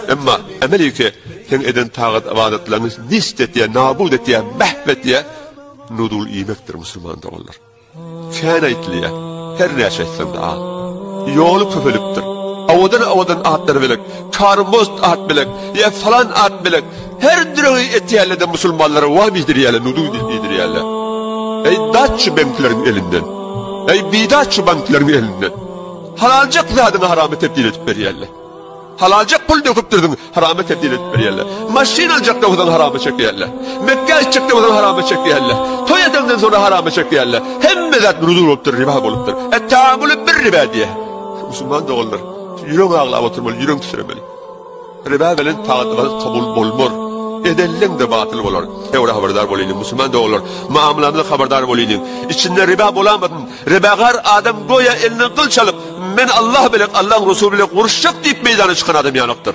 Emma emelike sen eden tağat abadatlarınız nistet diye, nabud et diye, mahvet diye nudul iymektir Müslüman da olur. Fena itliye, her ne yaşaysan da yolu köpölüktür. Avadan atları bilek, karmoz at bilek, ya falan at bilek, her direği etiyerle de Müslümanlara vamidir yerle, nudul idir yerle. Ey datçı bankların elinden, ey bidatçı bankların elinden, halalcık zadını harame tebdil edip veriyerle. Halalcık pul döküp durdun, harame tebdil edip veriyerle. Maşin alacak da odan harame çekiyerle. Mekke içecek de odan harame çekiyerle. Toy edenden sonra harame çekiyerle. Hem mezat nudul oluptur, riba oluptur. Ta'amülü bir riba diye. Müslüman da olur. Yürün ağla oturmalı, yürün tüsüremeli. Riba velen tağatı kabul bolmur. Edellen de batıl olur. Evre haberdar bolinin, Müslüman da olur. Muamelanı haberdar bolinin. İçinde riba bolamadın. Ribagar adam goya eline kıl çalıp, men Allah bilek, Allah Resulü bilek, vuruşacak deyip meydana çıkan adam yanıktır.